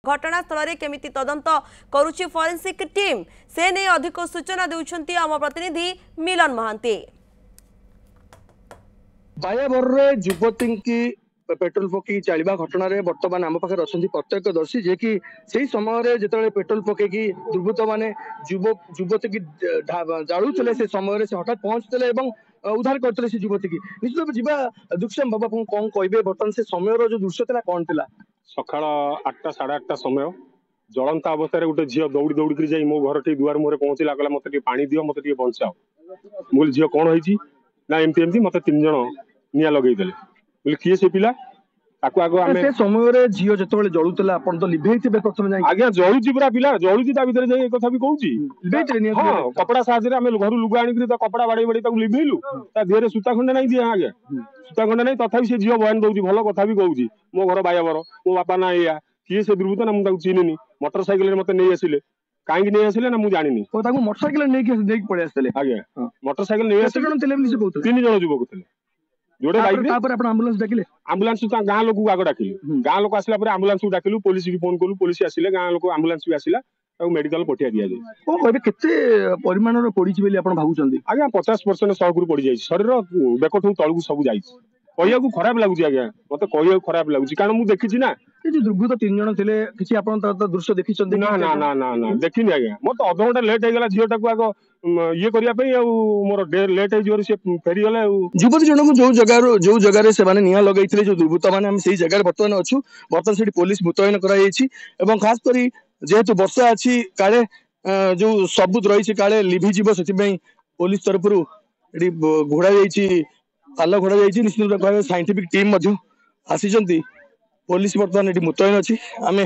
घटनास्थल में केमिति तदंत करुछि फोरेंसिक टीम से नहीं अधिक सूचना देउछंती आम प्रतिनिधि मिलन महांती। बायाबर युवती की पेट्रोल पकई चलवा घटना बर्तमान आम पाखे अच्छा प्रत्यक्षदर्शी जे कि से समय जो पेट्रोल पकईकि दुर्बृत्त मैंने युवती की जालुले से समय से हठात पहुंचते उद्धार करते से युवती की निश्चित जीवा दुष्यम बाबा कौन कहे बर्तमान से समय जो दृश्य था कौन था सका 8टा साढ़े 8टा समय जलंता अवस्था गोटे झील दौड़ी दौड़ी जाई मो घर दुआर मुहर पहुंचला कहला मत पानी दियो मत बचाओ बोल झील कौन होती ना एमती मत 3 जन निया लगेदेले बोले किए से पिला ताको आगो आमे से समय झील जो जलुला अपन तो लिभेइथिबे प्रथम जाई आज्ञा जळुची पूरा पिला जळुची ता भीतर जाई कथा भी कहूची लिभेइथिबे हां कपड़ा साहाଯ୍य रे आमे घर लुगा आनी करी ता कपड़ा बाडे बाडे ताको लिभेइलु ता देहरे सूता खंडे नाही दिया आज्ञा सूता खंडे नाही तथापि से झील बयान दउची भलो कथा भी कहूची मो घर बायाबर मो बापा ना या किए से दुर्बृत्त ना मु ताको चिनिनी मोटरसाइकिल रे मते नै आसिले काहेकि नै आसिले ना मु जानिनी ओ ताको मोटरसाइकिल नै पड़े आसले आज्ञा मोटरसाइकिल नै आसिले जण तेले से कहत 3 जण युवक थे जोड़े बाइक रे तापर अपन एम्बुलेंस डाकिले एम्बुलेंस ता गां लोक को आगो डाकिलु गां लोक आसिला पर एम्बुलेंस को डाकिलु पुलिस की फोन करू पुलिस आसिले गां लोक एम्बुलेंस भी आसिला ताको मेडिकल पठिया दिया जाय ओ कहबे केते परिमाण रो पड़ी छि बेली अपन भाबुचंदी आज्ञा 50% सहकुर पड़ी जाय शरीर बेकठू तळगु सब जाय कहिया को खराब लागुची आज्ञा मते कहिया खराब लागुची कारण मु देखिछि ना ए जे दुर्बृत्त 3 जण थिले किछि अपन त दृश्य देखिचंदी ना ना ना ना ना देखिनि आज्ञा मते आधा घंटा लेट हे गेला झियोटा को आगो ये करिया पे मोर लेट हे जोर से फेरी गले युवती जनक जो जगह से माने निया लगैथिले जो दुर्बृत्त माने हम सेही जगह वर्तमान अछु वर्तमान सेठी पुलिस मुतयन कराइछि एवं खास करी जेहेतु वर्षा अछि काले जो सबूत रही काले लिभि जीव से पुलिस तरफ एटी घोड़ा जाइछि पाल घोड़ा जाइछि निश्चित भाव साइंटिफिक टीम आसी पुलिस बर्तमान ये मुतयन अच्छी आम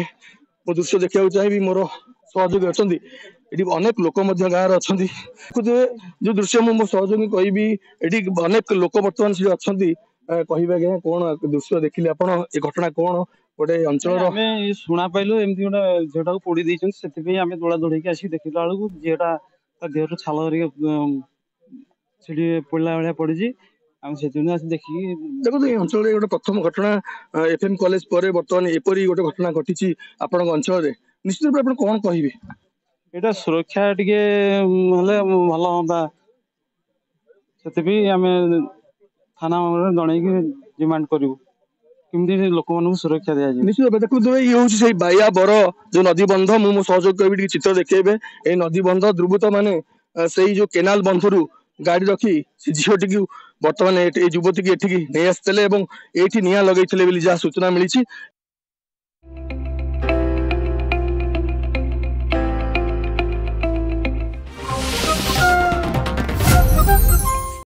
मो दृश्य देखा चाहिए मोर सहयोगी अच्छा ये अनेक लोक गाँव अच्छा जो दृश्य मो सहयोगी कहि अनेक लोक बर्तमान से अच्छा कहे कौन दृश्य देखिले आप घटना कौन गोटे अंचल शुणा पाइलु एमती गोटे झीटा को पोड़ी देइछन सेति आम दौड़ा दौड़ी आसी देखला बेलू झीटा देह छाल पड़ा भाया पड़ी देखो अंचल गोटे प्रथम घटना एफएम कॉलेज पर बर्तमान एपरी गोटे घटना घटी आपण अंचल निश्चित रूप में कौन कहे यहाँ सुरक्षा टिके भल हाँ से आम थाना जन डिमांड करूँ किमती लोक मान सुरक्षा दिया निश्चित भाव देखो ये हूँ बाया बर जो नदी बंध मो सहयोग कह चित्र देखेबे ये नदी बंध दुर्बृत्त माने से जो केनाल बंधरू गाड़ी रखी से झीटी बर्तमान युवती की एठिकी नहीं आसते ये निया लगे जहाँ सूचना मिली।